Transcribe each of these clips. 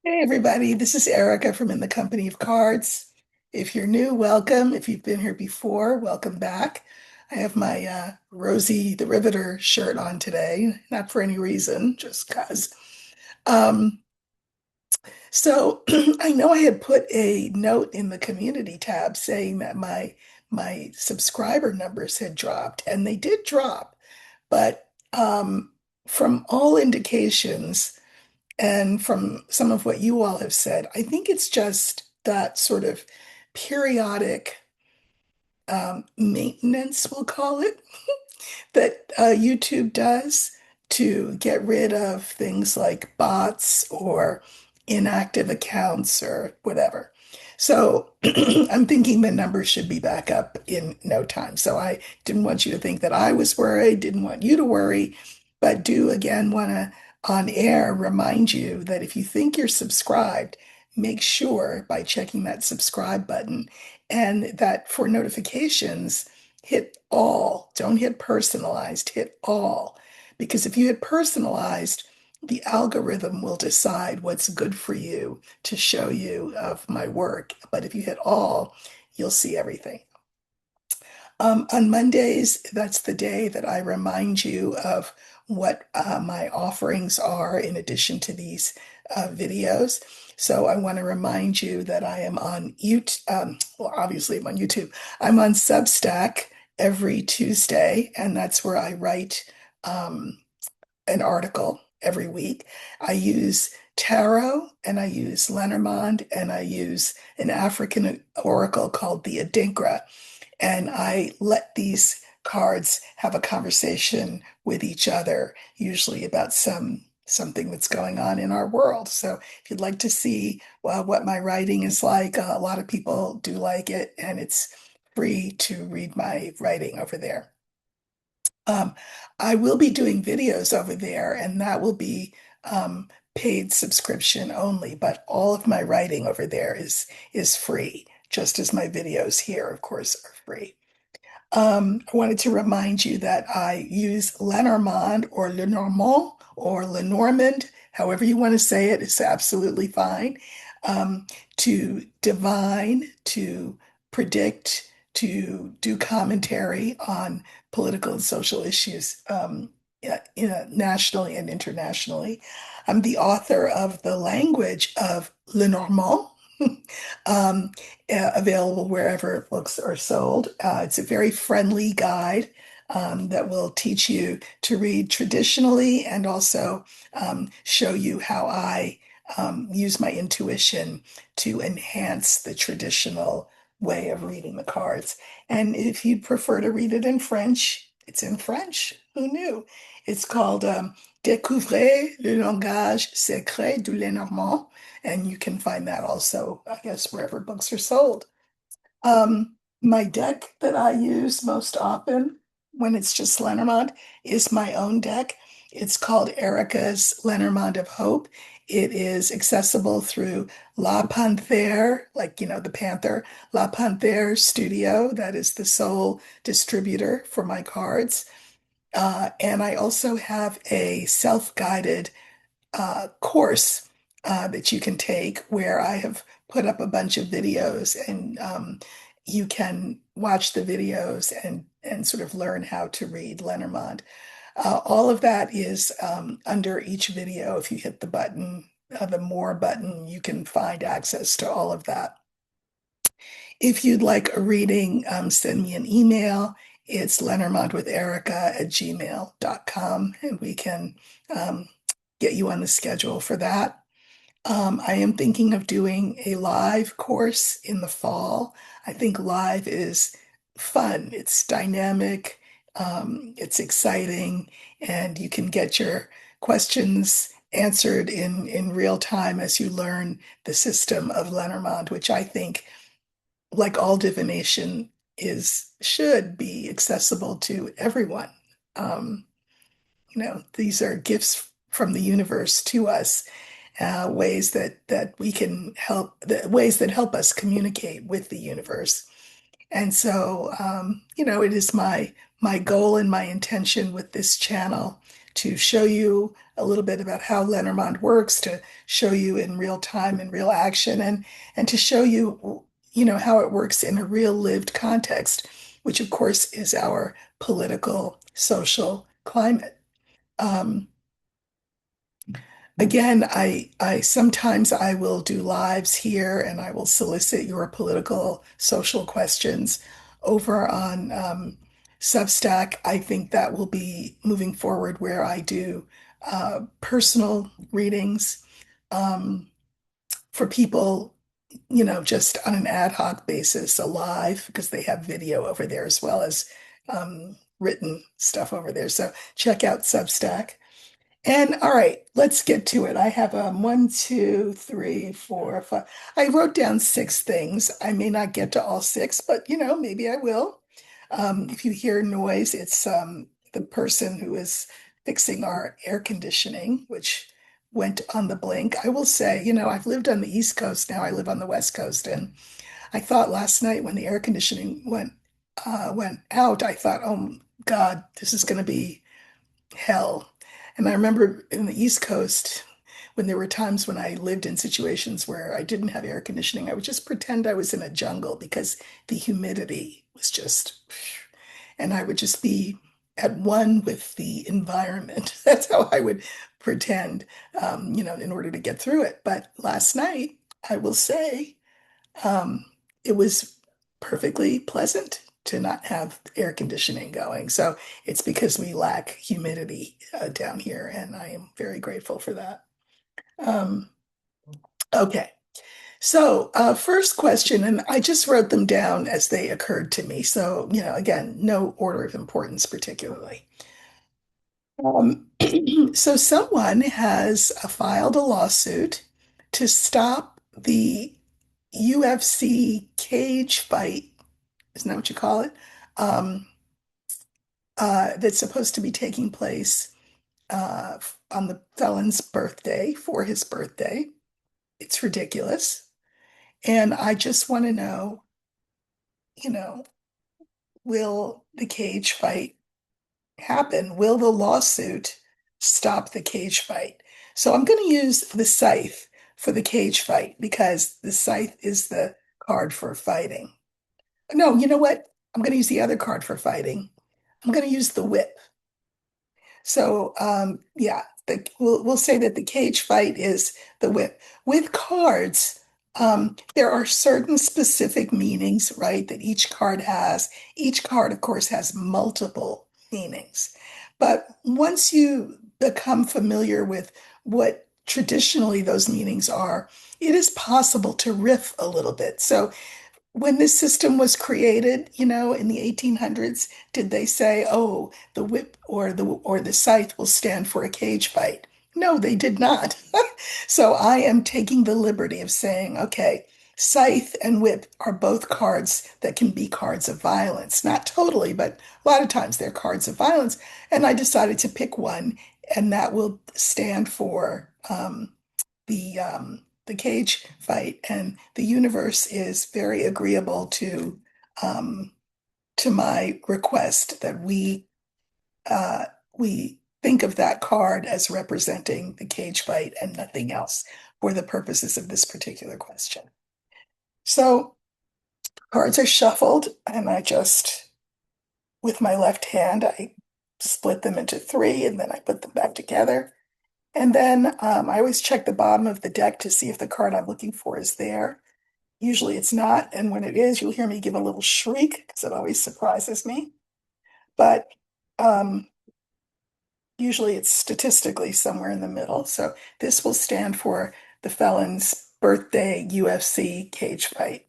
Hey everybody, this is Erica from In the Company of Cards. If you're new, welcome. If you've been here before, welcome back. I have my Rosie the Riveter shirt on today, not for any reason, just because. Um, so I know I had put a note in the community tab saying that my subscriber numbers had dropped, and they did drop, but from all indications, and from some of what you all have said, I think it's just that sort of periodic maintenance, we'll call it, that YouTube does to get rid of things like bots or inactive accounts or whatever. So I'm thinking the numbers should be back up in no time. So I didn't want you to think that I was worried, didn't want you to worry, but do again want to on air remind you that if you think you're subscribed, make sure by checking that subscribe button and that for notifications, hit all. Don't hit personalized, hit all. Because if you hit personalized, the algorithm will decide what's good for you to show you of my work. But if you hit all, you'll see everything. On Mondays, that's the day that I remind you of what my offerings are in addition to these videos. So I want to remind you that I am on YouTube. Well, obviously, I'm on YouTube. I'm on Substack every Tuesday, and that's where I write an article every week. I use tarot and I use Lenormand and I use an African oracle called the Adinkra, and I let these cards have a conversation with each other, usually about something that's going on in our world. So if you'd like to see what my writing is like, a lot of people do like it, and it's free to read my writing over there. Um, I will be doing videos over there, and that will be paid subscription only, but all of my writing over there is free, just as my videos here, of course, are free. I wanted to remind you that I use Lenormand or Lenormand or Lenormand, however you want to say it, it's absolutely fine, to divine, to predict, to do commentary on political and social issues nationally and internationally. I'm the author of The Language of Lenormand. um, Available wherever books are sold. It's a very friendly guide that will teach you to read traditionally and also show you how I use my intuition to enhance the traditional way of reading the cards. And if you'd prefer to read it in French, it's in French. Who knew? It's called Découvrez le langage secret du Lenormand. And you can find that also, I guess, wherever books are sold. My deck that I use most often when it's just Lenormand is my own deck. It's called Erica's Lenormand of Hope. It is accessible through La Panthère, like, the Panther, La Panthère Studio. That is the sole distributor for my cards. And I also have a self-guided course that you can take where I have put up a bunch of videos, and you can watch the videos and sort of learn how to read Lenormand. All of that is under each video. If you hit the button, the more button, you can find access to all of that. If you'd like a reading, send me an email. It's lenormandwitherica@gmail.com, and we can um, get you on the schedule for that. I am thinking of doing a live course in the fall. I think live is fun, it's dynamic, it's exciting, and you can get your questions answered in real time as you learn the system of Lenormand, which I think, like all divination, is should be accessible to everyone. Um, these are gifts from the universe to us, ways that we can help, the ways that help us communicate with the universe. And so, it is my goal and my intention with this channel to show you a little bit about how Lenormand works, to show you in real time and real action, and to show you, how it works in a real lived context, which of course is our political, social climate. Um, Again, I sometimes I will do lives here and I will solicit your political, social questions over on Substack. I think that will be moving forward where I do personal readings um, for people, just on an ad hoc basis, alive, because they have video over there as well as written stuff over there. So check out Substack. And all right, let's get to it. I have one, two, three, four, five. I wrote down six things. I may not get to all six, but maybe I will. If you hear noise, it's the person who is fixing our air conditioning, which went on the blink. I will say, I've lived on the East Coast now. I live on the West Coast, and I thought last night when the air conditioning went out, I thought, oh God, this is going to be hell. And I remember in the East Coast, when there were times when I lived in situations where I didn't have air conditioning, I would just pretend I was in a jungle because the humidity was just, and I would just be at one with the environment. That's how I would pretend, in order to get through it. But last night, I will say, um, it was perfectly pleasant to not have air conditioning going. So it's because we lack humidity down here, and I am very grateful for that. Um, okay, so first question, and I just wrote them down as they occurred to me. So, again, no order of importance particularly. Um, so someone has filed a lawsuit to stop the UFC cage fight, isn't that what you call it? Um, that's supposed to be taking place on the felon's birthday, for his birthday. It's ridiculous. And I just want to know, you know, will the cage fight happen? Will the lawsuit stop the cage fight? So I'm going to use the scythe for the cage fight because the scythe is the card for fighting. No, you know what? I'm going to use the other card for fighting. I'm going to use the whip. So, yeah, we'll say that the cage fight is the whip. With cards, there are certain specific meanings, right, that each card has. Each card, of course, has multiple meanings. But once you become familiar with what traditionally those meanings are, it is possible to riff a little bit. So when this system was created, in the 1800s, did they say, "Oh, the whip or the scythe will stand for a cage fight"? No, they did not. So I am taking the liberty of saying, okay, scythe and whip are both cards that can be cards of violence. Not totally, but a lot of times they're cards of violence. And I decided to pick one, and that will stand for the cage fight, and the universe is very agreeable um, to my request that we think of that card as representing the cage fight and nothing else for the purposes of this particular question. So cards are shuffled, and I just, with my left hand, I split them into three, and then I put them back together. And then I always check the bottom of the deck to see if the card I'm looking for is there. Usually it's not, and when it is, you'll hear me give a little shriek because it always surprises me. But um, usually it's statistically somewhere in the middle. So this will stand for the felon's birthday UFC cage fight.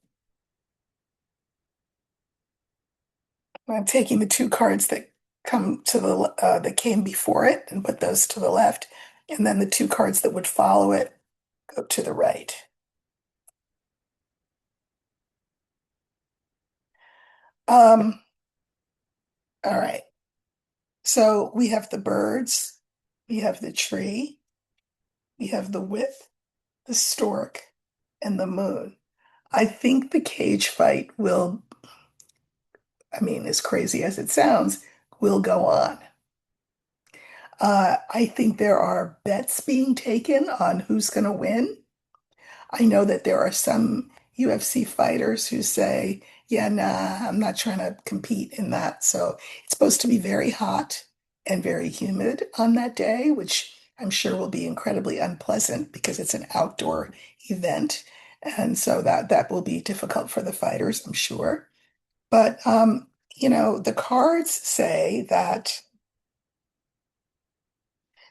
I'm taking the two cards that that came before it and put those to the left, and then the two cards that would follow it go to the right. Um, all right. So we have the birds, we have the tree, we have the whip, the stork, and the moon. I think the cage fight will, I mean, as crazy as it sounds, will go on. I think there are bets being taken on who's going to win. I know that there are some UFC fighters who say, yeah, nah, I'm not trying to compete in that. So it's supposed to be very hot and very humid on that day, which I'm sure will be incredibly unpleasant because it's an outdoor event. And so that will be difficult for the fighters, I'm sure. But the cards say that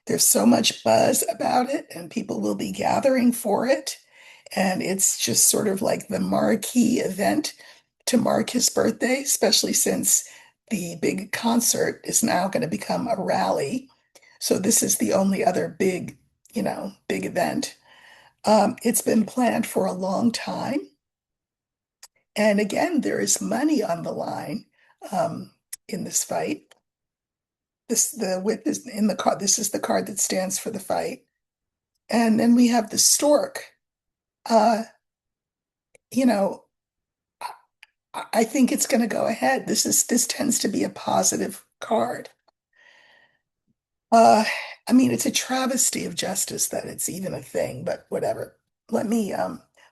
there's so much buzz about it, and people will be gathering for it. And it's just sort of like the marquee event to mark his birthday, especially since the big concert is now going to become a rally. So this is the only other big event. It's been planned for a long time. And again, there is money on the line in this fight. The with is in the card. This is the card that stands for the fight. And then we have the stork. Uh, you know, I think it's going to go ahead. This tends to be a positive card. Uh, I mean, it's a travesty of justice that it's even a thing, but whatever. Let me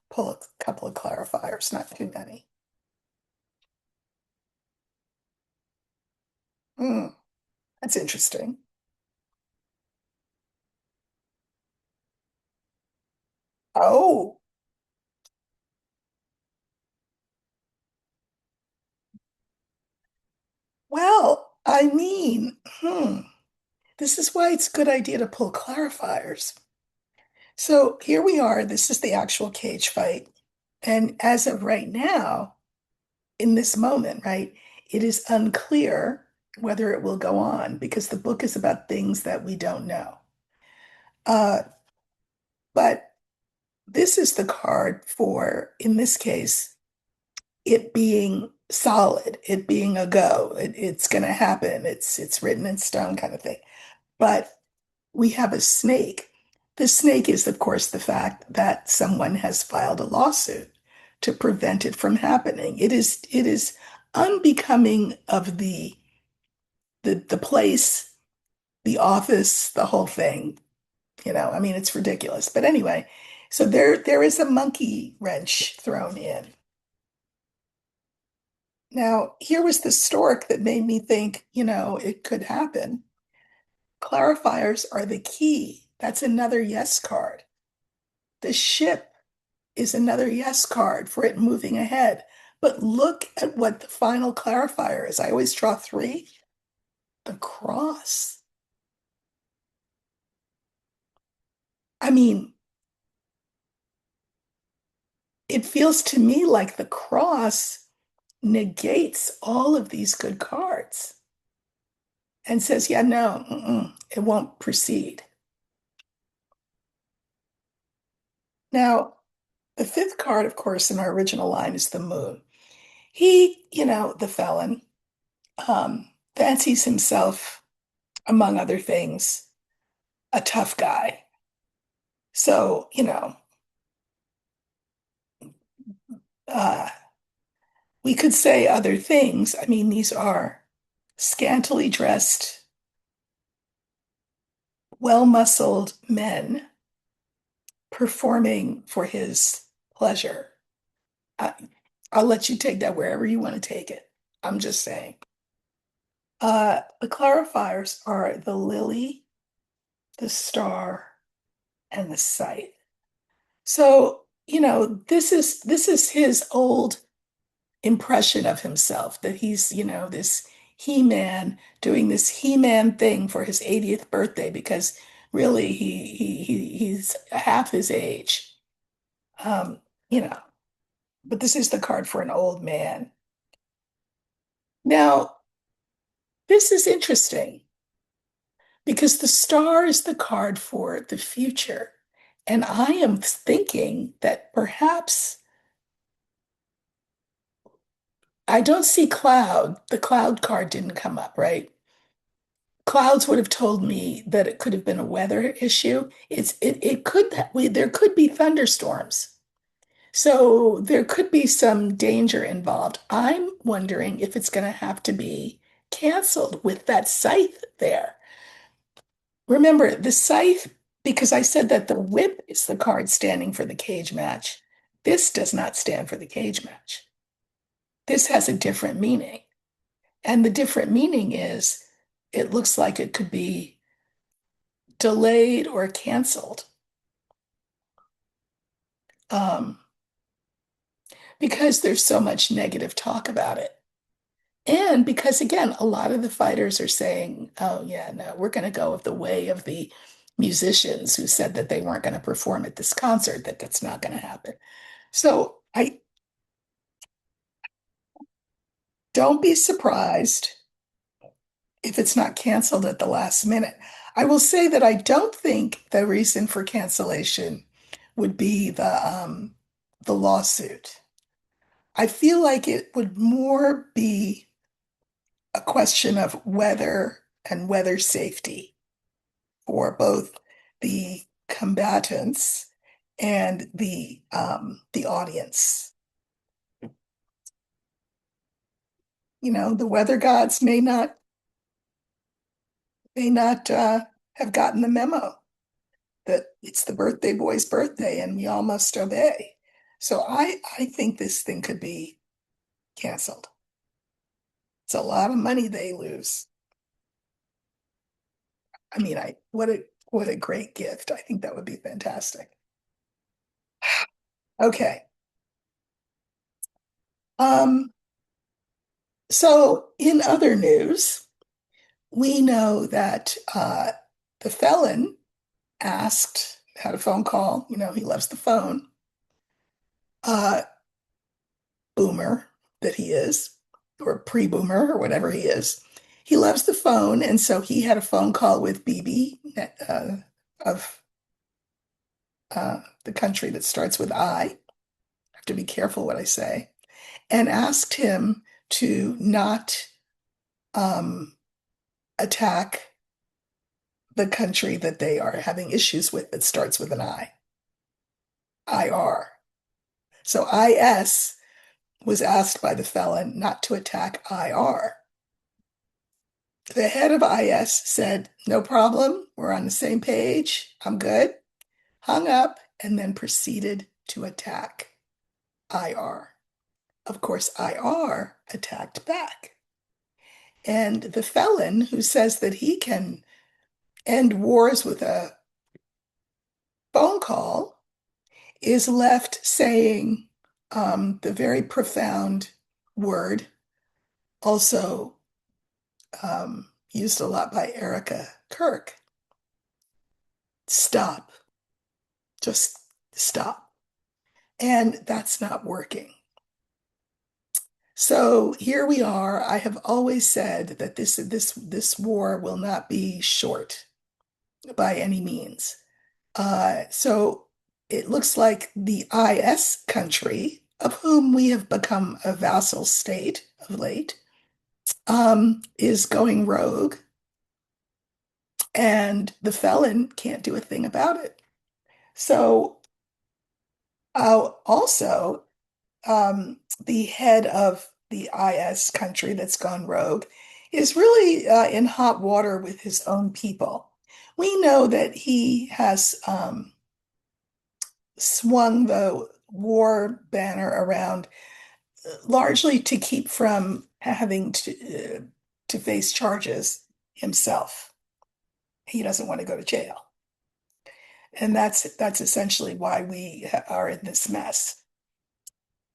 pull a couple of clarifiers, not too many. Hmm, that's interesting. Oh, well, I mean, this is why it's a good idea to pull clarifiers. So here we are. This is the actual cage fight. And as of right now, in this moment, right, it is unclear whether it will go on because the book is about things that we don't know. Uh, but this is the card for, in this case, it being solid, it being a go. It's going to happen. It's written in stone kind of thing. But we have a snake. The snake is, of course, the fact that someone has filed a lawsuit to prevent it from happening. It is unbecoming of the place, the office, the whole thing. I mean, it's ridiculous. But anyway, so there is a monkey wrench thrown in. Now, here was the stork that made me think, it could happen. Clarifiers are the key. That's another yes card. The ship is another yes card for it moving ahead. But look at what the final clarifier is. I always draw three. The cross. I mean, it feels to me like the cross negates all of these good cards and says, yeah, no, it won't proceed. Now, the fifth card, of course, in our original line is the moon. He, the felon, fancies himself, among other things, a tough guy. So, uh, we could say other things. I mean, these are scantily dressed, well-muscled men performing for his pleasure. I, I'll let you take that wherever you want to take it. I'm just saying. The clarifiers are the lily, the star, and the sight. So, this is his old impression of himself that he's, this He-Man doing this He-Man thing for his 80th birthday because really he's half his age. Um, you know, but this is the card for an old man. Now, this is interesting because the star is the card for the future. And I am thinking that perhaps I don't see cloud. The cloud card didn't come up, right? Clouds would have told me that it could have been a weather issue. It could that we there could be thunderstorms. So there could be some danger involved. I'm wondering if it's going to have to be canceled with that scythe there. Remember, the scythe, because I said that the whip is the card standing for the cage match. This does not stand for the cage match. This has a different meaning. And the different meaning is it looks like it could be delayed or canceled. Um, because there's so much negative talk about it. And because, again, a lot of the fighters are saying, oh, yeah, no, we're going to go with the way of the musicians who said that they weren't going to perform at this concert, that that's not going to happen. So I don't be surprised if it's not canceled at the last minute. I will say that I don't think the reason for cancellation would be the lawsuit. I feel like it would more be a question of weather and weather safety for both the combatants and the audience. You know, the weather gods may not have gotten the memo that it's the birthday boy's birthday and we all must obey. So I think this thing could be canceled. It's a lot of money they lose. I mean, I what a great gift. I think that would be fantastic. Okay. Um, so in other news, we know that the felon had a phone call, you know, he loves the phone, uh, boomer that he is, or pre-boomer, or whatever he is. He loves the phone, and so he had a phone call with Bibi of the country that starts with I. I have to be careful what I say, and asked him to not um, attack the country that they are having issues with that starts with an I, IR. So IS was asked by the felon not to attack IR. The head of IS said, no problem, we're on the same page, I'm good, hung up, and then proceeded to attack IR. Of course, IR attacked back. And the felon who says that he can end wars with a phone call is left saying the very profound word, also used a lot by Erica Kirk, stop, just stop. And that's not working. So here we are. I have always said that this war will not be short by any means. So it looks like the IS country, of whom we have become a vassal state of late, is going rogue, and the felon can't do a thing about it. So also, the head of the IS country that's gone rogue is really in hot water with his own people. We know that he has swung the war banner around largely to keep from having to face charges himself. He doesn't want to go to jail. And that's essentially why we are in this mess.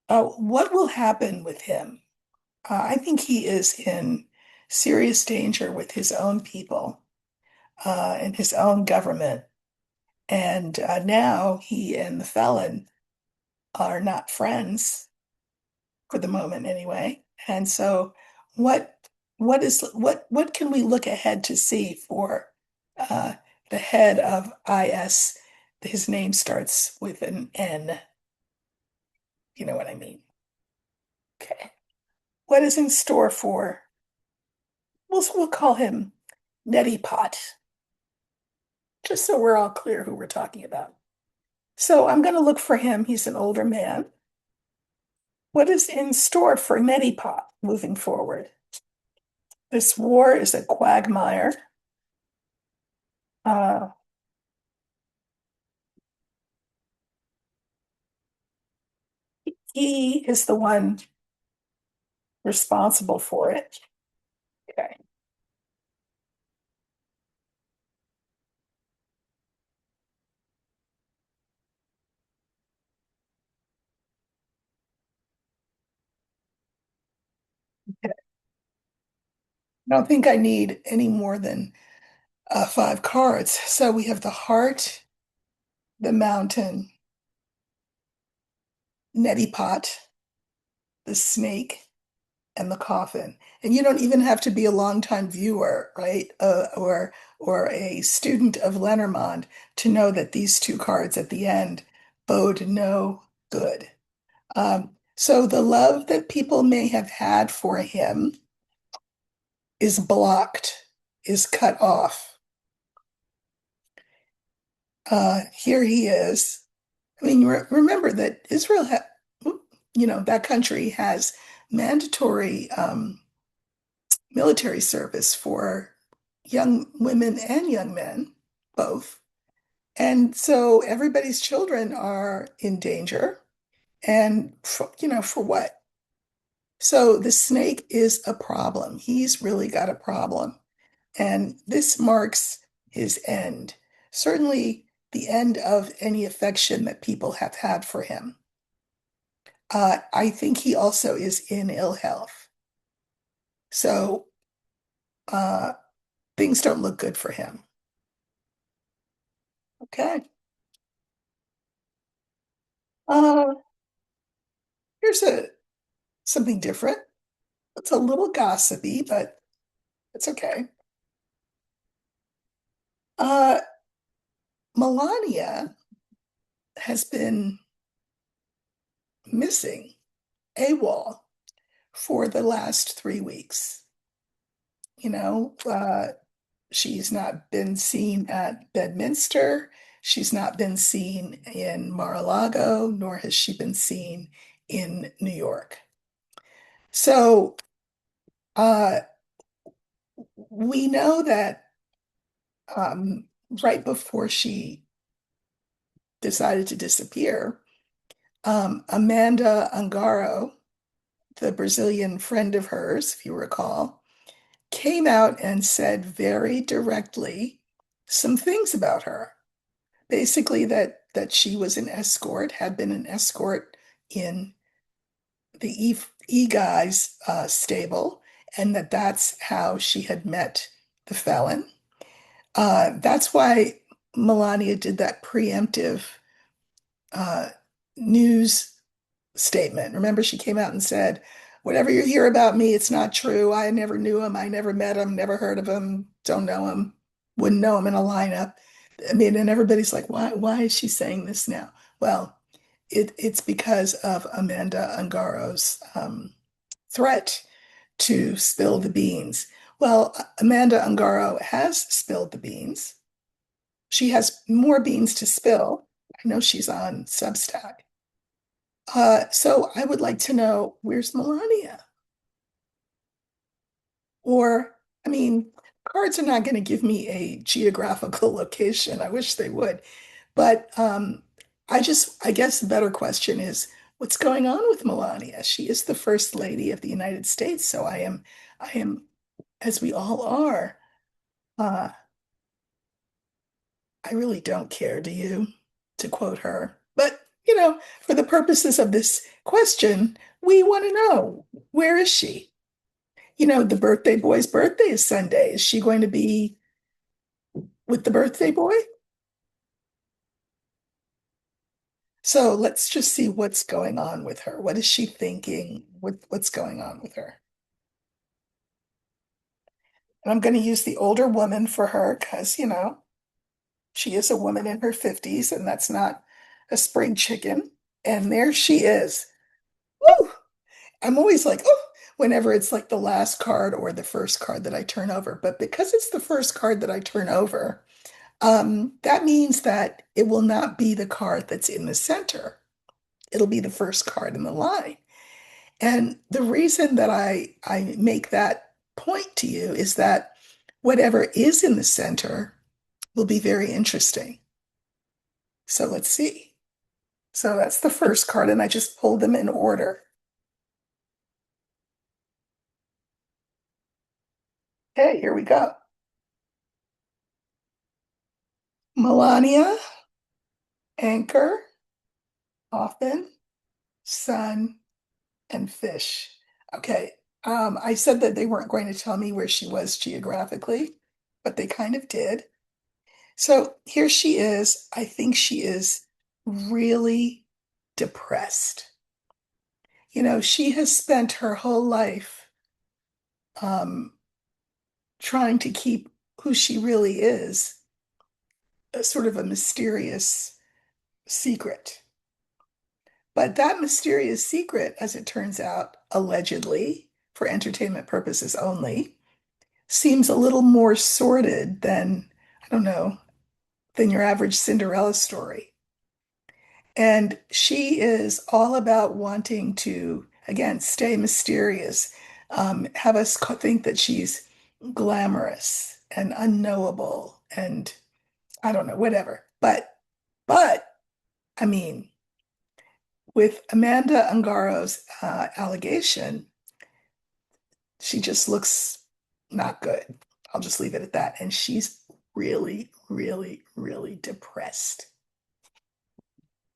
What will happen with him? I think he is in serious danger with his own people and his own government. And now he and the felon are not friends for the moment, anyway. And so, what what can we look ahead to see for uh, the head of IS? His name starts with an N. You know what I mean? Okay. What is in store for? We'll call him Neti Pot, just so we're all clear who we're talking about. So I'm going to look for him. He's an older man. What is in store for Neti Pot moving forward? This war is a quagmire. Uh, he is the one responsible for it. Okay. I don't think I need any more than five cards. So we have the heart, the mountain, neti pot, the snake, and the coffin. And you don't even have to be a longtime viewer, right? Or a student of Lenormand to know that these two cards at the end bode no good. So the love that people may have had for him is blocked, is cut off. Here he is. I mean, remember that Israel, that country has mandatory military service for young women and young men, both. And so everybody's children are in danger. And, for what? So the snake is a problem. He's really got a problem. And this marks his end. Certainly the end of any affection that people have had for him. I think he also is in ill health. So uh, things don't look good for him. Okay. Uh, here's a something different. It's a little gossipy, but it's okay. Uh, Melania has been missing AWOL for the last 3 weeks. You know, she's not been seen at Bedminster. She's not been seen in Mar-a-Lago, nor has she been seen in New York. So uh, we know that um, right before she decided to disappear, Amanda Angaro, the Brazilian friend of hers, if you recall, came out and said very directly some things about her. Basically, that she was an escort, had been an escort in the E guy's stable, and that's how she had met the felon. That's why Melania did that preemptive uh, news statement. Remember, she came out and said, whatever you hear about me, it's not true. I never knew him. I never met him, never heard of him, don't know him, wouldn't know him in a lineup. I mean, and everybody's like, why is she saying this now? Well, it's because of Amanda Angaro's threat to spill the beans. Well, Amanda Ungaro has spilled the beans. She has more beans to spill. I know she's on Substack. So I would like to know, where's Melania? Or, I mean, cards are not going to give me a geographical location. I wish they would. But I guess the better question is, what's going on with Melania? She is the First Lady of the United States, so I am, as we all are. Uh, I really don't care, do you? To quote her. But, for the purposes of this question, we want to know, where is she? The birthday boy's birthday is Sunday. Is she going to be with the birthday boy? So let's just see what's going on with her. What is she thinking? What's going on with her? And I'm going to use the older woman for her because, she is a woman in her 50s, and that's not a spring chicken. And there she is. Woo! I'm always like, oh, whenever it's like the last card or the first card that I turn over. But because it's the first card that I turn over, that means that it will not be the card that's in the center. It'll be the first card in the line. And the reason that I make that point to you is that whatever is in the center will be very interesting. So let's see. So that's the first card, and I just pulled them in order. Okay, here we go. Melania, anchor, often, sun, and fish. Okay. I said that they weren't going to tell me where she was geographically, but they kind of did. So here she is. I think she is really depressed. She has spent her whole life um, trying to keep who she really is a sort of a mysterious secret. But that mysterious secret, as it turns out, allegedly, for entertainment purposes only, seems a little more sordid than, I don't know, than your average Cinderella story. And she is all about wanting to, again, stay mysterious, have us think that she's glamorous and unknowable and I don't know, whatever. But, I mean, with Amanda Ungaro's allegation, she just looks not good. I'll just leave it at that. And she's really, really, really depressed.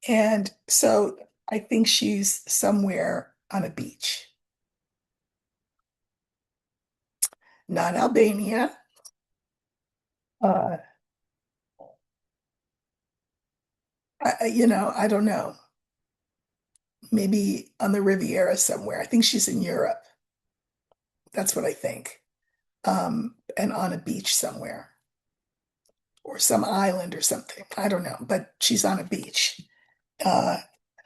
And so I think she's somewhere on a beach, not Albania. Uh, I don't know. Maybe on the Riviera somewhere. I think she's in Europe. That's what I think. And on a beach somewhere or some island or something. I don't know, but she's on a beach. Uh,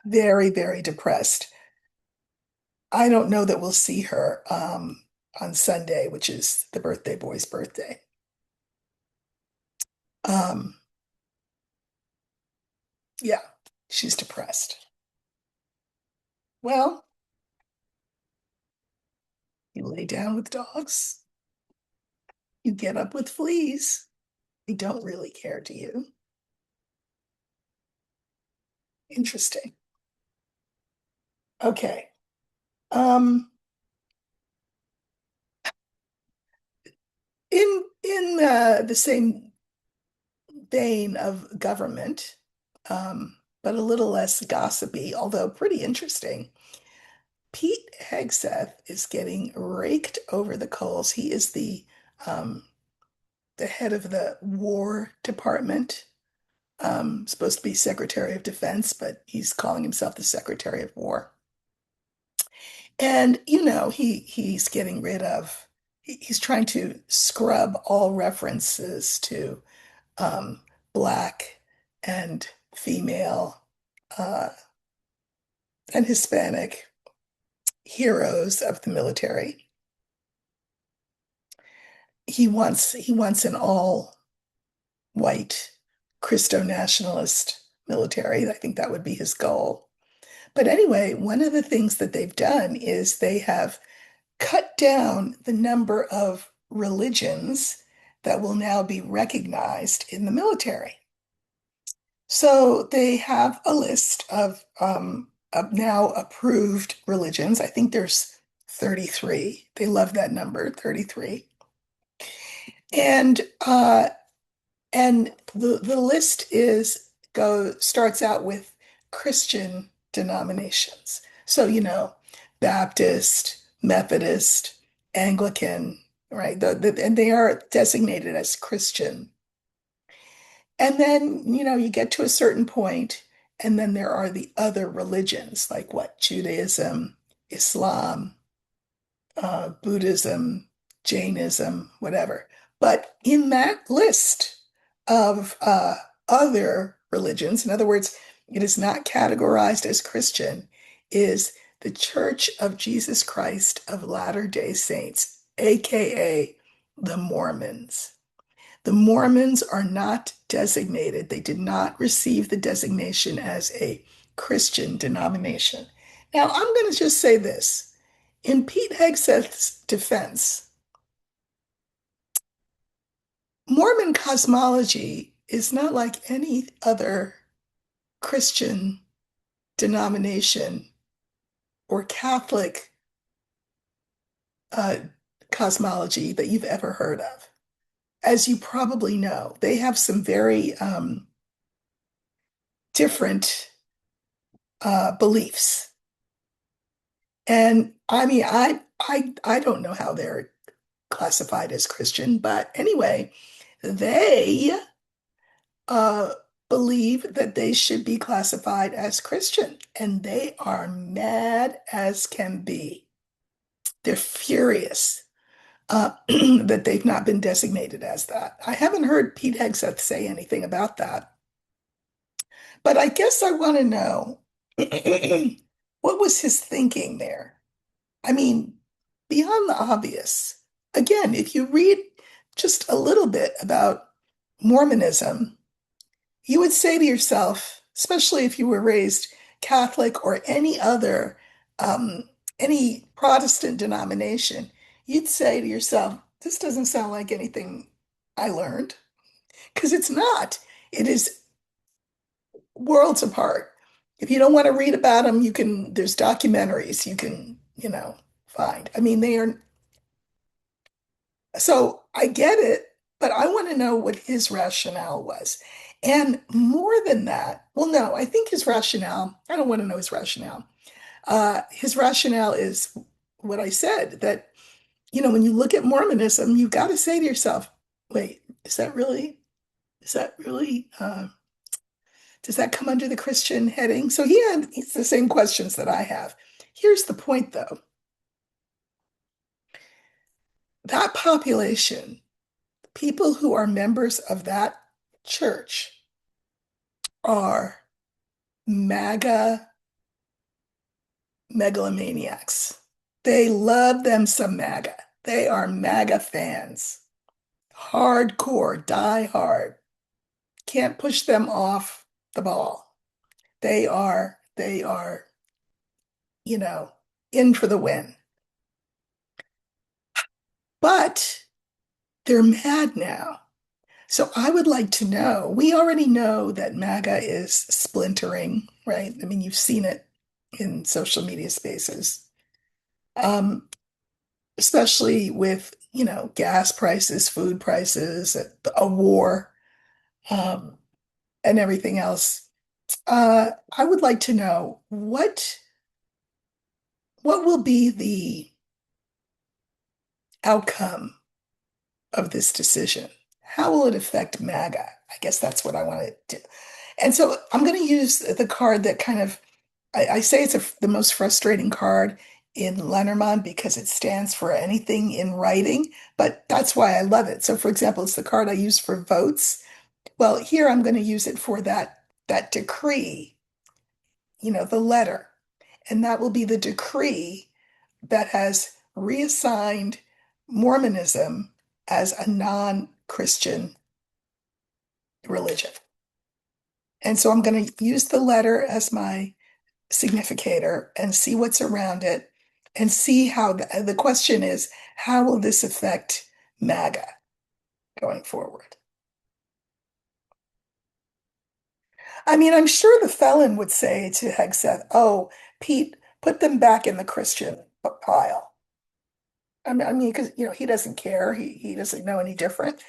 very, very depressed. I don't know that we'll see her on Sunday, which is the birthday boy's birthday. Um, yeah, she's depressed. Well, you lay down with dogs, you get up with fleas. They don't really care, do you? Interesting. Okay. Um, in the same vein of government, but a little less gossipy, although pretty interesting. Pete Hegseth is getting raked over the coals. He is um, the head of the War Department, supposed to be Secretary of Defense, but he's calling himself the Secretary of War. And he's getting rid of. He's trying to scrub all references to um, Black and female uh, and Hispanic heroes of the military. He wants an all white Christo nationalist military. I think that would be his goal. But anyway, one of the things that they've done is they have cut down the number of religions that will now be recognized in the military. So they have a list of now approved religions. I think there's 33. They love that number, 33. And the list starts out with Christian denominations. So, Baptist, Methodist, Anglican, right? And they are designated as Christian. And then, you get to a certain point, and then there are the other religions, like what? Judaism, Islam, Buddhism, Jainism, whatever. But in that list of other religions, in other words, it is not categorized as Christian, is the Church of Jesus Christ of Latter-day Saints, aka the Mormons. The Mormons are not designated, they did not receive the designation as a Christian denomination. Now, I'm going to just say this. In Pete Hegseth's defense, Mormon cosmology is not like any other Christian denomination or Catholic uh, cosmology that you've ever heard of. As you probably know, they have some very different beliefs. And I mean, I don't know how they're classified as Christian, but anyway, they uh, believe that they should be classified as Christian, and they are mad as can be. They're furious that they've not been designated as that. I haven't heard Pete Hegseth say anything about that, but I guess I want to know what was his thinking there? I mean, beyond the obvious, again, if you read just a little bit about Mormonism, you would say to yourself, especially if you were raised Catholic or um, any Protestant denomination, you'd say to yourself, this doesn't sound like anything I learned, because it's not. It is worlds apart. If you don't want to read about them, there's documentaries you can, find. I mean, they are, so I get it, but I want to know what his rationale was. And more than that, well, no, I think his rationale, I don't want to know his rationale. His rationale is what I said, that, when you look at Mormonism, you've got to say to yourself, wait, is that really, does that come under the Christian heading? So it's the same questions that I have. Here's the point, though. That population, people who are members of that church, are MAGA megalomaniacs. They love them some MAGA. They are MAGA fans. Hardcore, die hard. Can't push them off the ball. They are, you know, in for the win. But they're mad now. So I would like to know, we already know that MAGA is splintering, right? I mean, you've seen it in social media spaces. Um, Especially with, gas prices, food prices, a war, um, and everything else. I would like to know what will be the outcome of this decision? How will it affect MAGA? I guess that's what I want to do. And so I'm going to use the card that kind of, I say it's the most frustrating card in Lenormand because it stands for anything in writing, but that's why I love it. So, for example, it's the card I use for votes. Well, here I'm going to use it for that decree, the letter, and that will be the decree that has reassigned Mormonism as a non-Christian religion. And so I'm going to use the letter as my significator and see what's around it and see how the question is, how will this affect MAGA going forward? I mean, I'm sure the felon would say to Hegseth, oh, Pete, put them back in the Christian pile. I mean, because he doesn't care. He doesn't know any different.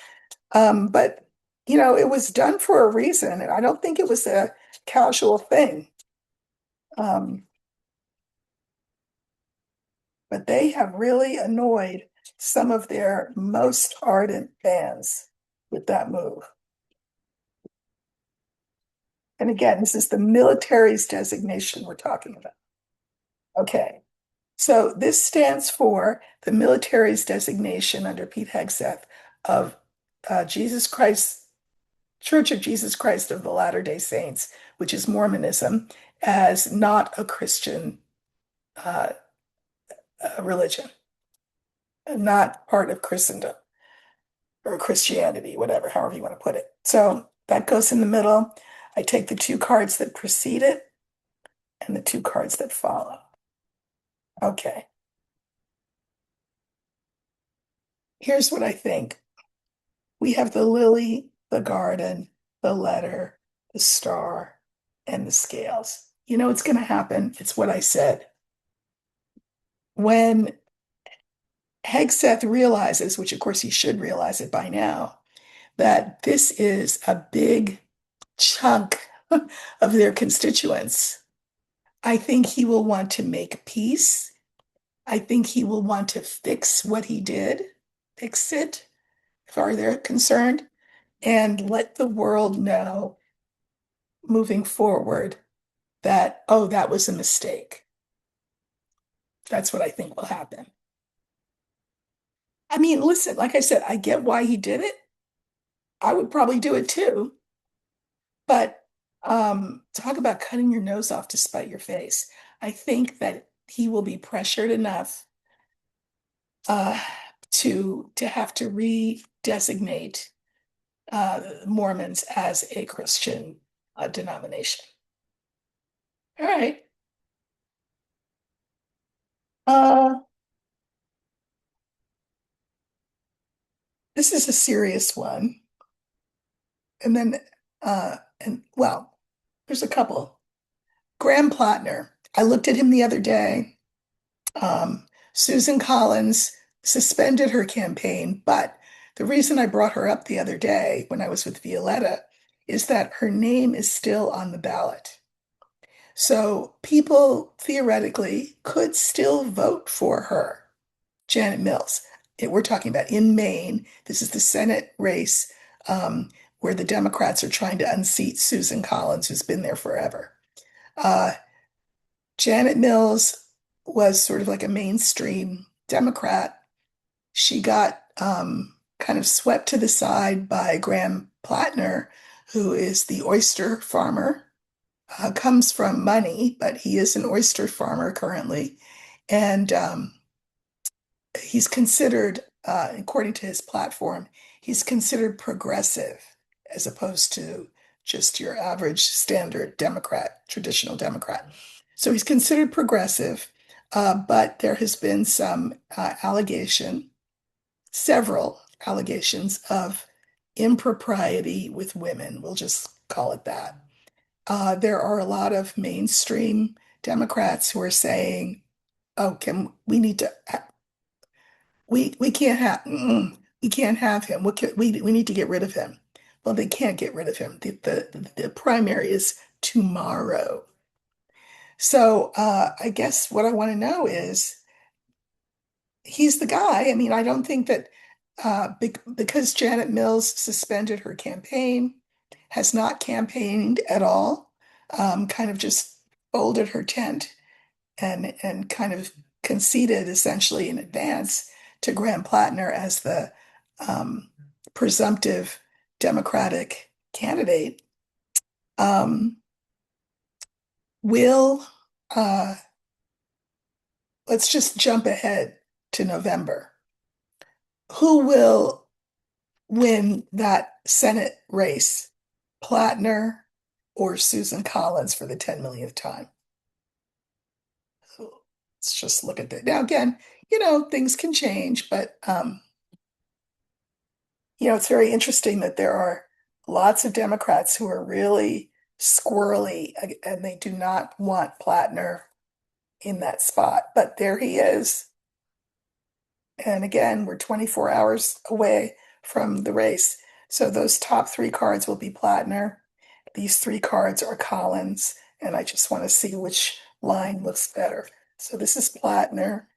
But it was done for a reason, and I don't think it was a casual thing. Um, but they have really annoyed some of their most ardent fans with that move. And again, this is the military's designation we're talking about. Okay. So this stands for the military's designation under Pete Hegseth of Jesus Christ, Church of Jesus Christ of the Latter-day Saints, which is Mormonism, as not a Christian uh, religion, not part of Christendom or Christianity, whatever, however you want to put it. So that goes in the middle. I take the two cards that precede it and the two cards that follow. Okay, here's what I think. We have the lily, the garden, the letter, the star, and the scales. You know it's going to happen. It's what I said. When Hegseth realizes, which of course he should realize it by now, that this is a big chunk of their constituents, I think he will want to make peace. I think he will want to fix what he did, fix it, as far as they're concerned, and let the world know moving forward that, oh, that was a mistake. That's what I think will happen. I mean, listen, like I said, I get why he did it. I would probably do it too. But talk about cutting your nose off to spite your face. I think that he will be pressured enough uh, to have to redesignate Mormons as a Christian denomination. All right. Uh, this is a serious one. And well, there's a couple. Graham Plattner. I looked at him the other day. Susan Collins suspended her campaign, but the reason I brought her up the other day when I was with Violetta is that her name is still on the ballot. So people theoretically could still vote for her, Janet Mills. We're talking about in Maine. This is the Senate race where the Democrats are trying to unseat Susan Collins, who's been there forever. Uh, Janet Mills was sort of like a mainstream Democrat. She got kind of swept to the side by Graham Plattner, who is the oyster farmer, comes from money, but he is an oyster farmer currently. And he's considered, according to his platform, he's considered progressive as opposed to just your average standard Democrat, traditional Democrat. So he's considered progressive, but there has been some allegation, several allegations of impropriety with women. We'll just call it that. There are a lot of mainstream Democrats who are saying, "Oh, can we need to we can't have we can't have him. We need to get rid of him." Well, they can't get rid of him. The primary is tomorrow. So I guess what I want to know is he's the guy. I mean, I don't think that because Janet Mills suspended her campaign, has not campaigned at all, kind of just folded her tent and kind of conceded essentially in advance to Graham Plattner as the um, presumptive Democratic candidate. Um, will uh, let's just jump ahead to November. Who will win that Senate race, Plattner or Susan Collins for the 10 millionth time? Let's just look at that. Now, again, things can change, but it's very interesting that there are lots of Democrats who are really squirrely and they do not want Plattner in that spot. But there he is. And again, we're 24 hours away from the race. So those top three cards will be Plattner. These three cards are Collins. And I just want to see which line looks better. So this is Plattner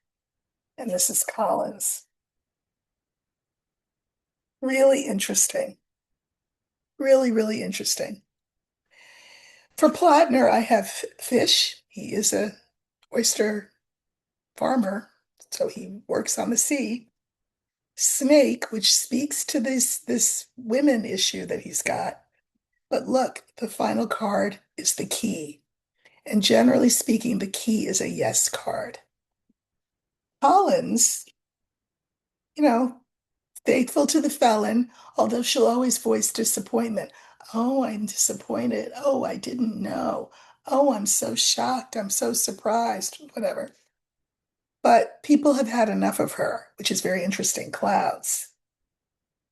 and this is Collins. Really interesting. Really, really interesting. For Plattner, I have fish. He is a oyster farmer, so he works on the sea. Snake, which speaks to this women issue that he's got. But look, the final card is the key. And generally speaking, the key is a yes card. Collins, you know, faithful to the felon, although she'll always voice disappointment. Oh, I'm disappointed. Oh, I didn't know. Oh, I'm so shocked. I'm so surprised. Whatever. But people have had enough of her, which is very interesting. Clouds.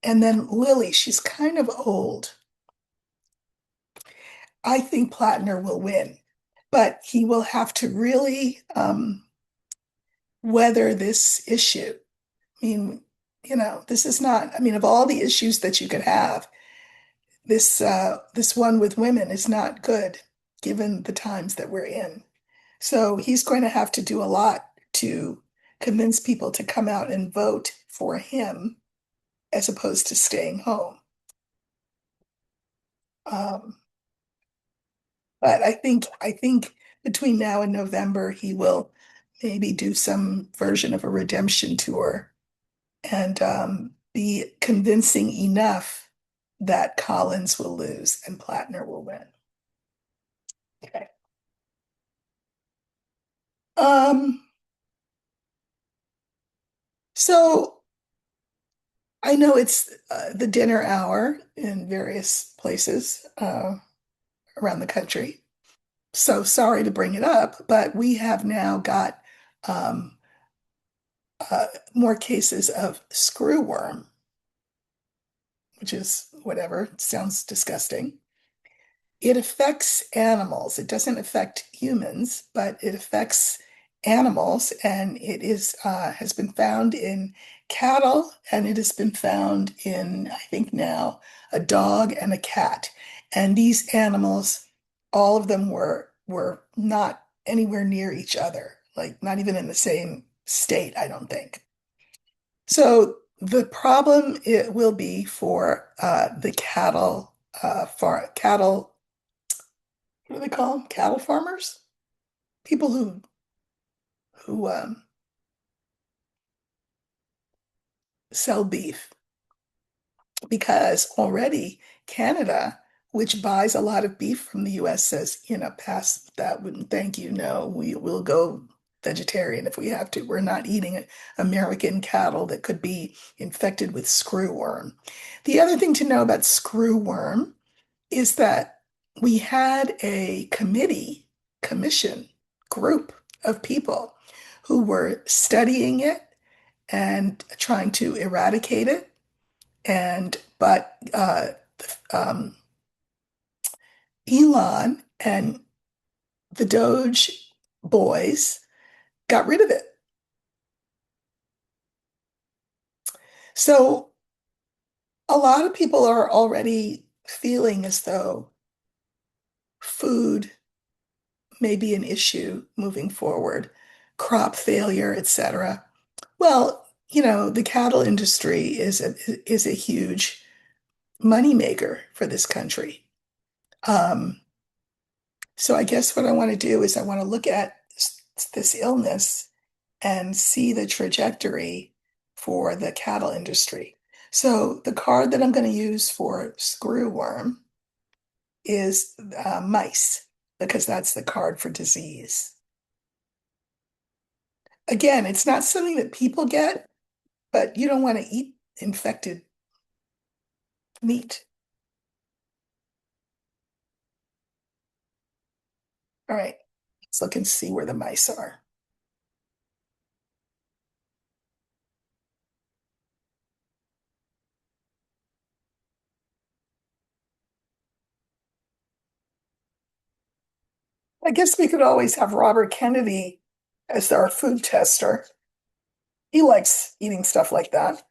And then Lily, she's kind of old. I think Plattner will win, but he will have to really weather this issue. I mean, this is not, I mean, of all the issues that you could have, this one with women is not good given the times that we're in. So he's going to have to do a lot to convince people to come out and vote for him as opposed to staying home. Um, but I think between now and November he will maybe do some version of a redemption tour and be convincing enough that Collins will lose and Plattner will win. Okay. Um, so I know it's the dinner hour in various places around the country. So sorry to bring it up, but we have now got um, more cases of screwworm, which is whatever, sounds disgusting. It affects animals. It doesn't affect humans, but it affects animals, and it is has been found in cattle, and it has been found in, I think now, a dog and a cat. And these animals, all of them were not anywhere near each other, like not even in the same state, I don't think. So the problem it will be for the cattle, what do they call them? Cattle farmers? People who sell beef, because already Canada, which buys a lot of beef from the US, says, pass that, wouldn't thank you. No, we will go vegetarian if we have to. We're not eating American cattle that could be infected with screwworm. The other thing to know about screwworm is that we had a commission, group of people who were studying it and trying to eradicate it. But um, Elon and the Doge boys got rid of it. So a lot of people are already feeling as though food may be an issue moving forward, crop failure, etc. Well, the cattle industry is a huge moneymaker for this country. Um, so I guess what I want to do is I want to look at this illness and see the trajectory for the cattle industry. So the card that I'm going to use for screwworm is mice, because that's the card for disease. Again, it's not something that people get, but you don't want to eat infected meat. All right, let's look and see where the mice are. I guess we could always have Robert Kennedy as our food tester. He likes eating stuff like that.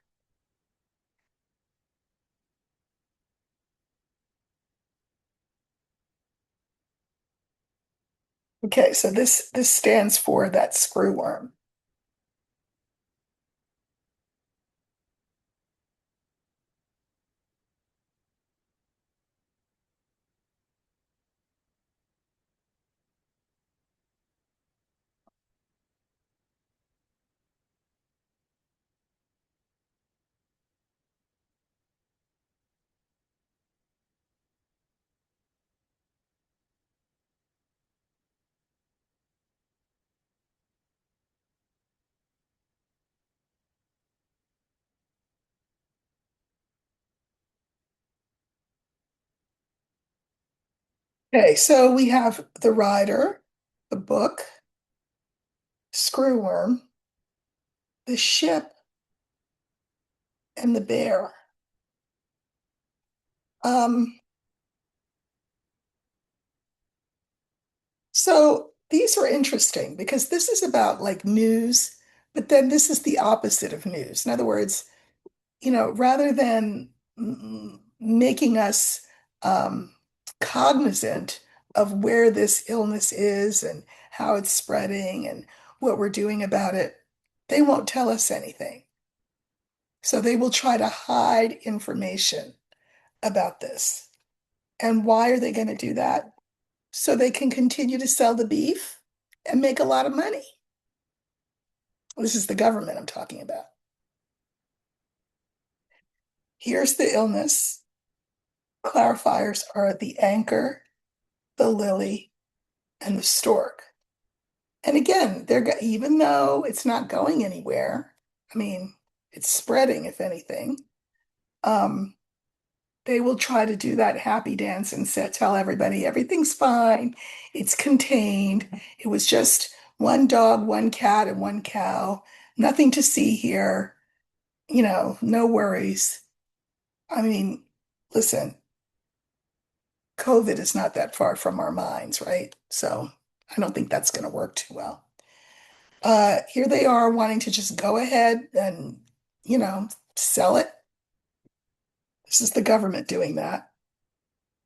Okay, so this stands for that screwworm. Okay, so we have the rider, the book, screwworm, the ship, and the bear. Um, so these are interesting because this is about like news, but then this is the opposite of news. In other words, rather than making us um, cognizant of where this illness is and how it's spreading and what we're doing about it, they won't tell us anything. So they will try to hide information about this. And why are they going to do that? So they can continue to sell the beef and make a lot of money. This is the government I'm talking about. Here's the illness. Clarifiers are the anchor, the lily, and the stork. And again, even though it's not going anywhere, I mean, it's spreading, if anything. Um, they will try to do that happy dance and tell everybody everything's fine, it's contained. It was just one dog, one cat, and one cow. Nothing to see here. No worries. I mean, listen, COVID is not that far from our minds, right? So I don't think that's going to work too well. Here they are wanting to just go ahead and, you know, sell it. This is the government doing that,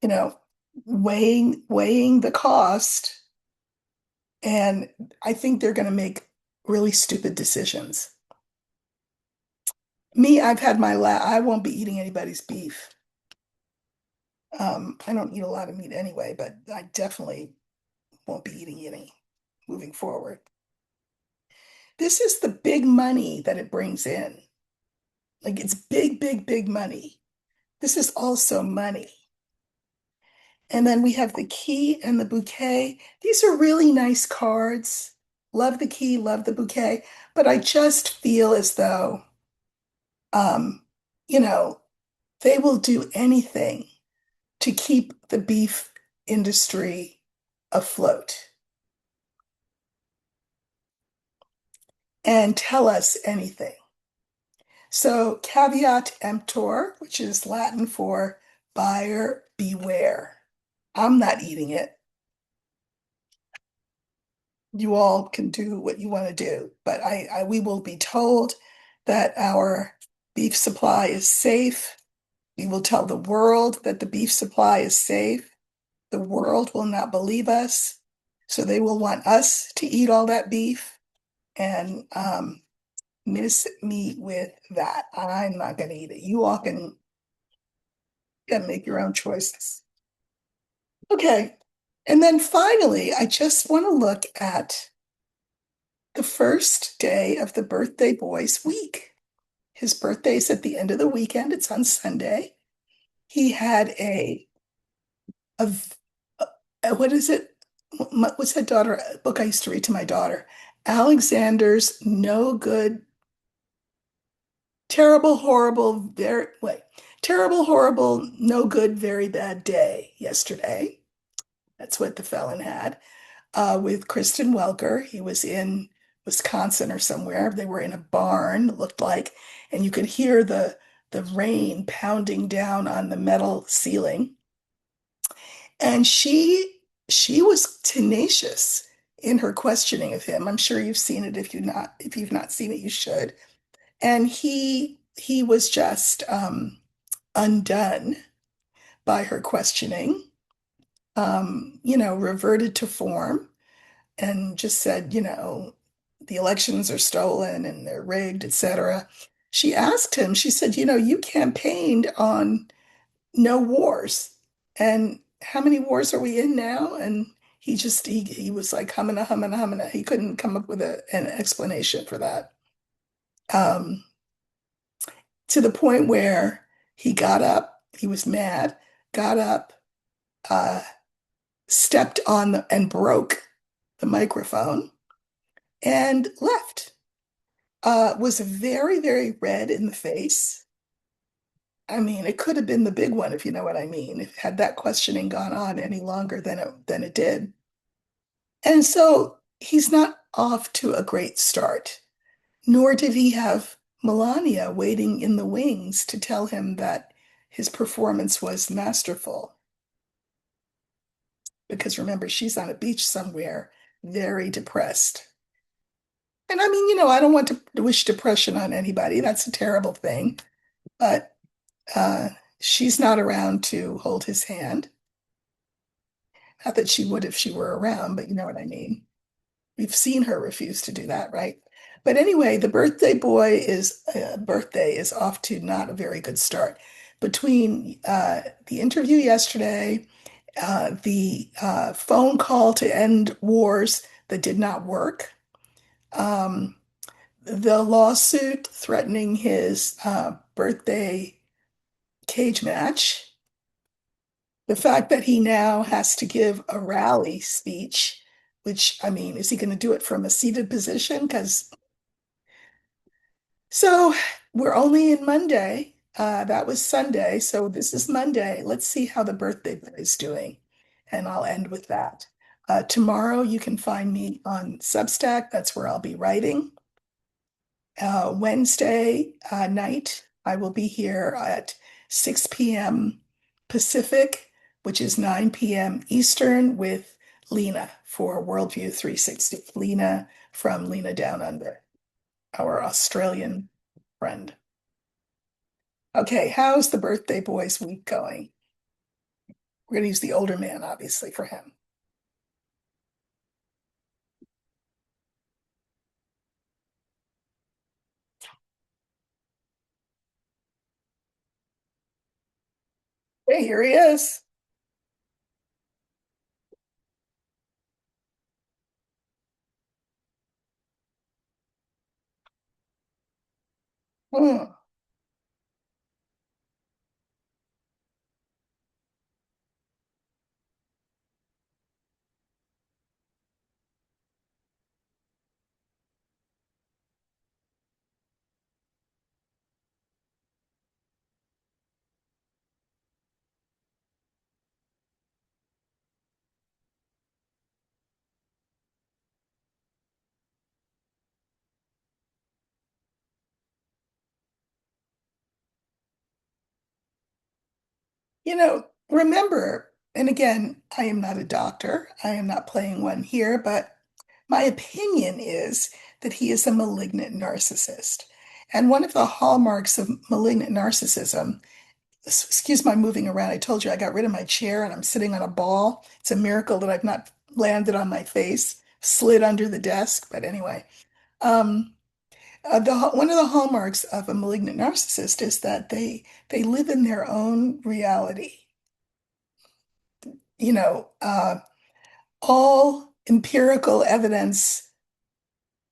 you know, weighing the cost. And I think they're going to make really stupid decisions. Me, I've had I won't be eating anybody's beef. I don't eat a lot of meat anyway, but I definitely won't be eating any moving forward. This is the big money that it brings in. Like it's big, big, big money. This is also money. And then we have the key and the bouquet. These are really nice cards. Love the key, love the bouquet. But I just feel as though, um, you know, they will do anything to keep the beef industry afloat and tell us anything. So, caveat emptor, which is Latin for buyer beware. I'm not eating it. You all can do what you want to do, but we will be told that our beef supply is safe. We will tell the world that the beef supply is safe. The world will not believe us, so they will want us to eat all that beef and miss me with that. I'm not going to eat it. You all can make your own choices. Okay. And then finally, I just want to look at the first day of the birthday boy's week. His birthday's at the end of the weekend. It's on Sunday. He had a, what is it? What's that daughter book I used to read to my daughter? Alexander's No Good, Terrible, Horrible, Terrible, Horrible, No Good, Very Bad Day yesterday. That's what the felon had. With Kristen Welker. He was in Wisconsin or somewhere. They were in a barn, it looked like, and you could hear the rain pounding down on the metal ceiling. And she was tenacious in her questioning of him. I'm sure you've seen it. If you've not seen it, you should. And he was just undone by her questioning. Reverted to form and just said, the elections are stolen and they're rigged, etc. She asked him, she said, you campaigned on no wars. And how many wars are we in now? And he was like humming, humming, humming. He couldn't come up with an explanation for that. Um, to the point where he got up, he was mad, got up, uh, stepped on and broke the microphone and left. Was very, very red in the face. I mean, it could have been the big one, if you know what I mean, if had that questioning gone on any longer than it did. And so he's not off to a great start, nor did he have Melania waiting in the wings to tell him that his performance was masterful because remember, she's on a beach somewhere, very depressed. And I mean, I don't want to wish depression on anybody. That's a terrible thing. But uh, she's not around to hold his hand. Not that she would if she were around, but you know what I mean. We've seen her refuse to do that, right? But anyway, the birthday is off to not a very good start. Between the interview yesterday, the phone call to end wars that did not work, um, the lawsuit threatening his birthday cage match, the fact that he now has to give a rally speech, which, I mean, is he going to do it from a seated position? Because so we're only in Monday. That was Sunday. So this is Monday. Let's see how the birthday boy is doing. And I'll end with that. Tomorrow, you can find me on Substack. That's where I'll be writing. Wednesday night, I will be here at 6 p.m. Pacific, which is 9 p.m. Eastern, with Lena for Worldview 360. Lena from Lena Down Under, our Australian friend. Okay, how's the birthday boy's week going? We're going to use the older man, obviously, for him. Hey, here he is. Hmm. Remember, and again, I am not a doctor. I am not playing one here, but my opinion is that he is a malignant narcissist. And one of the hallmarks of malignant narcissism, excuse my moving around. I told you I got rid of my chair and I'm sitting on a ball. It's a miracle that I've not landed on my face, slid under the desk. But anyway, um, one of the hallmarks of a malignant narcissist is that they live in their own reality. You know, all empirical evidence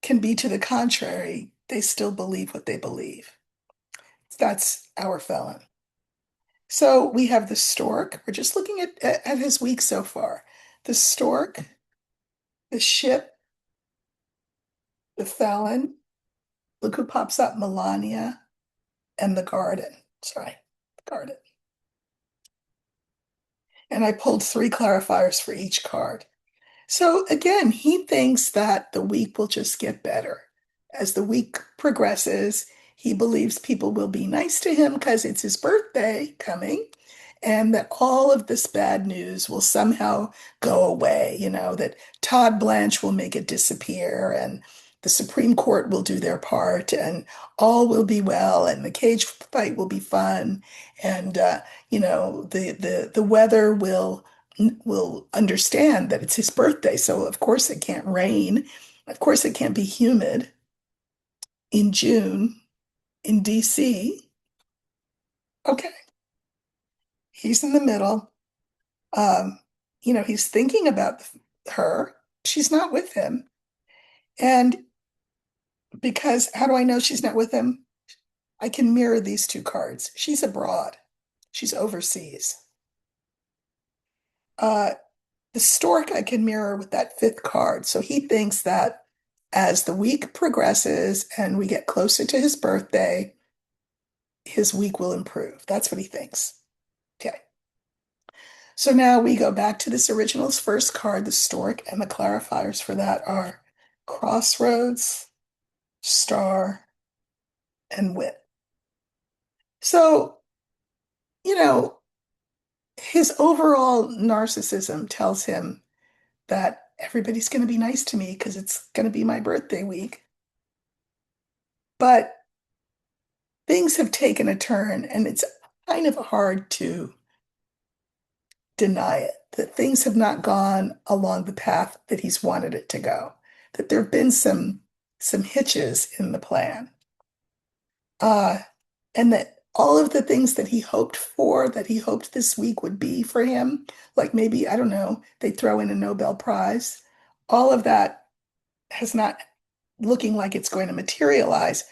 can be to the contrary. They still believe what they believe. That's our felon. So we have the stork. We're just looking at his week so far. The stork, the ship, the felon. Look who pops up, Melania, and the garden. Sorry, the garden. And I pulled three clarifiers for each card. So again, he thinks that the week will just get better. As the week progresses, he believes people will be nice to him because it's his birthday coming, and that all of this bad news will somehow go away, that Todd Blanche will make it disappear, and the Supreme Court will do their part, and all will be well, and the cage fight will be fun, and the weather will understand that it's his birthday. So of course it can't rain. Of course it can't be humid in June in DC. Okay, he's in the middle. Um, he's thinking about her. She's not with him. And because how do I know she's not with him? I can mirror these two cards. She's abroad. She's overseas. Uh, the stork I can mirror with that fifth card. So he thinks that as the week progresses and we get closer to his birthday, his week will improve. That's what he thinks. Okay. So now we go back to this original's first card, the stork, and the clarifiers for that are crossroads, star, and wit. So you know, his overall narcissism tells him that everybody's going to be nice to me because it's going to be my birthday week. But things have taken a turn, and it's kind of hard to deny it, that things have not gone along the path that he's wanted it to go, that there have been some hitches in the plan. Uh, and that all of the things that he hoped for, that he hoped this week would be for him, like maybe, I don't know, they throw in a Nobel Prize, all of that has not looking like it's going to materialize.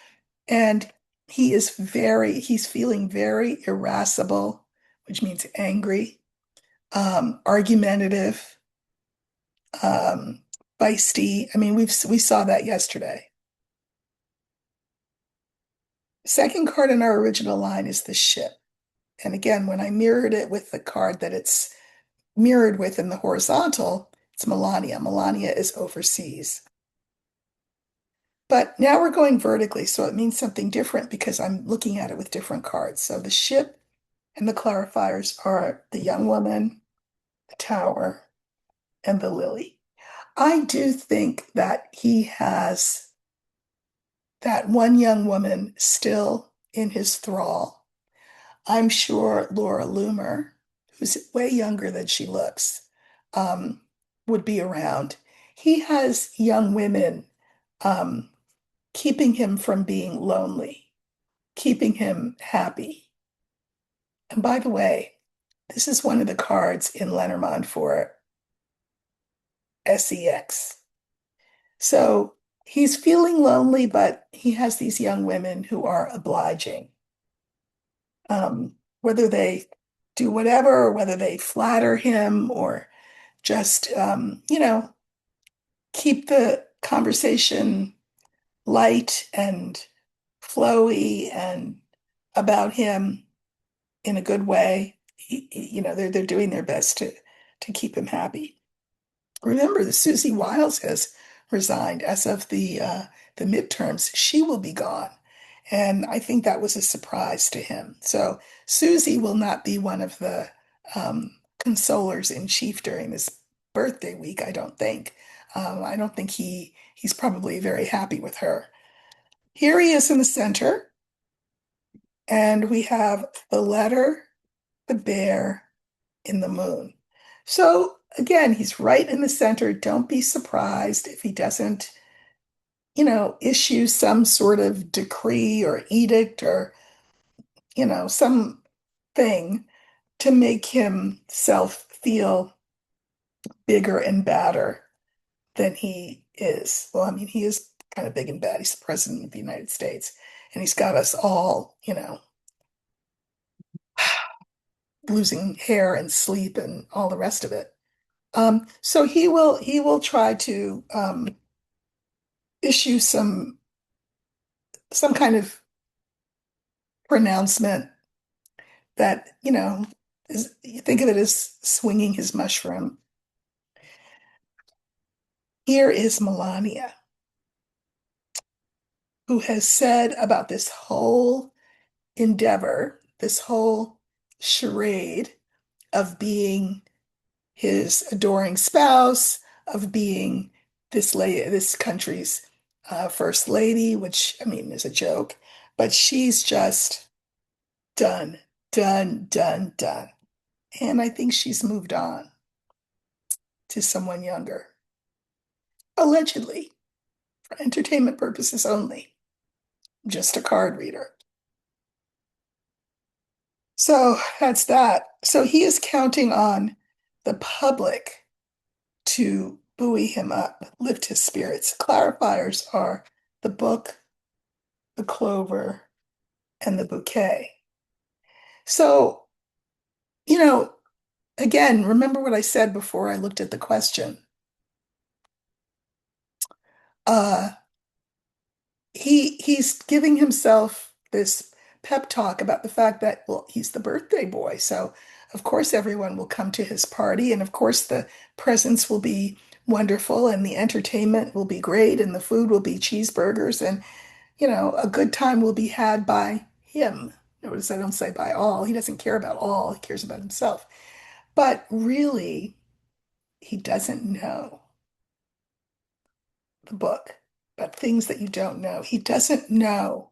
And he's feeling very irascible, which means angry, argumentative, um, feisty. I mean, we saw that yesterday. Second card in our original line is the ship. And again, when I mirrored it with the card that it's mirrored with in the horizontal, it's Melania. Melania is overseas. But now we're going vertically, so it means something different because I'm looking at it with different cards. So the ship and the clarifiers are the young woman, the tower, and the lily. I do think that he has that one young woman still in his thrall. I'm sure Laura Loomer, who's way younger than she looks, um, would be around. He has young women um, keeping him from being lonely, keeping him happy. And by the way, this is one of the cards in Lenormand for sex. So he's feeling lonely, but he has these young women who are obliging. Whether they do whatever, or whether they flatter him, or just, keep the conversation light and flowy and about him in a good way. They're doing their best to keep him happy. Remember, the Susie Wiles has resigned as of the midterms. She will be gone. And I think that was a surprise to him. So Susie will not be one of the consolers in chief during this birthday week, I don't think. I don't think he's probably very happy with her. Here he is in the center, and we have the letter, the bear, in the moon. So again, he's right in the center. Don't be surprised if he doesn't, issue some sort of decree or edict or, some thing to make himself feel bigger and badder than he is. Well, I mean, he is kind of big and bad. He's the president of the United States, and he's got us all, losing hair and sleep and all the rest of it. So he will try to issue some kind of pronouncement that, is, you think of it as swinging his mushroom. Here is Melania, who has said about this whole endeavor, this whole charade of being his adoring spouse, of being this country's first lady, which I mean is a joke, but she's just done, done, done, done. And I think she's moved on to someone younger, allegedly, for entertainment purposes only, just a card reader. So that's that. So he is counting on the public to buoy him up, lift his spirits. Clarifiers are the book, the clover, and the bouquet. So, you know, again, remember what I said before I looked at the question. Uh, he's giving himself this pep talk about the fact that, well, he's the birthday boy. So of course everyone will come to his party, and of course the presents will be wonderful, and the entertainment will be great, and the food will be cheeseburgers, and a good time will be had by him, Notice I don't say by all. He doesn't care about all, he cares about himself. But really, he doesn't know the book, but things that you don't know. He doesn't know.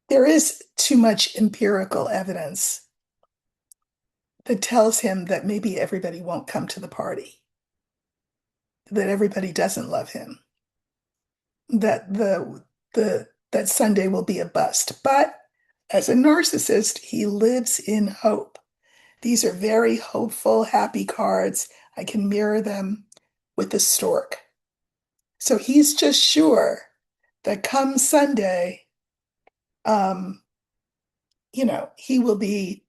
There is too much empirical evidence that tells him that maybe everybody won't come to the party, that everybody doesn't love him, that that Sunday will be a bust. But as a narcissist, he lives in hope. These are very hopeful, happy cards. I can mirror them with the stork. So he's just sure that come Sunday, um, he will be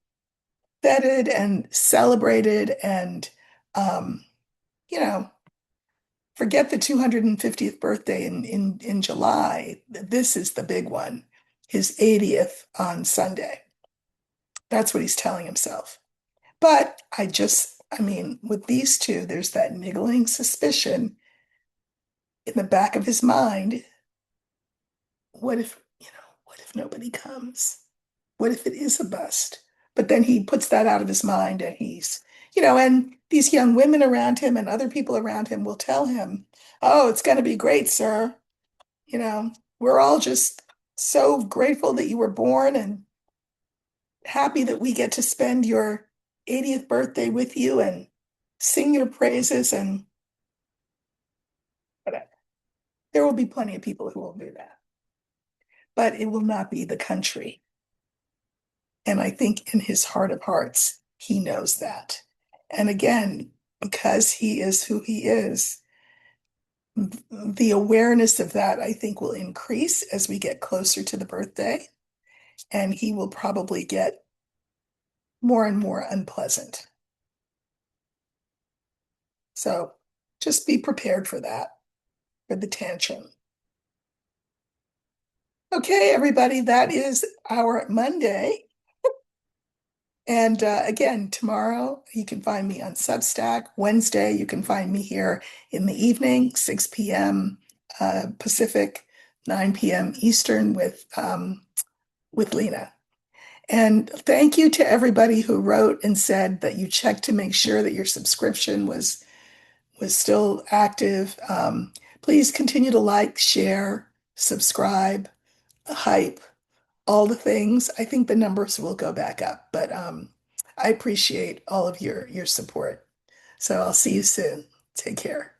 feted and celebrated and, um, you know, forget the 250th birthday in July. This is the big one, his 80th on Sunday. That's what he's telling himself. But I mean, with these two, there's that niggling suspicion in the back of his mind. What if nobody comes? What if it is a bust? But then he puts that out of his mind and and these young women around him and other people around him will tell him, oh, it's going to be great, sir. We're all just so grateful that you were born and happy that we get to spend your 80th birthday with you and sing your praises and whatever. There will be plenty of people who will do that, but it will not be the country. And I think in his heart of hearts, he knows that. And again, because he is who he is, the awareness of that, I think, will increase as we get closer to the birthday. And he will probably get more and more unpleasant. So just be prepared for that, for the tantrum. Okay, everybody, that is our Monday. And again, tomorrow you can find me on Substack. Wednesday, you can find me here in the evening, 6 p.m. Pacific, 9 p.m. Eastern with Lena. And thank you to everybody who wrote and said that you checked to make sure that your subscription was still active. Please continue to like, share, subscribe, hype, all the things. I think the numbers will go back up, but I appreciate all of your support. So I'll see you soon. Take care.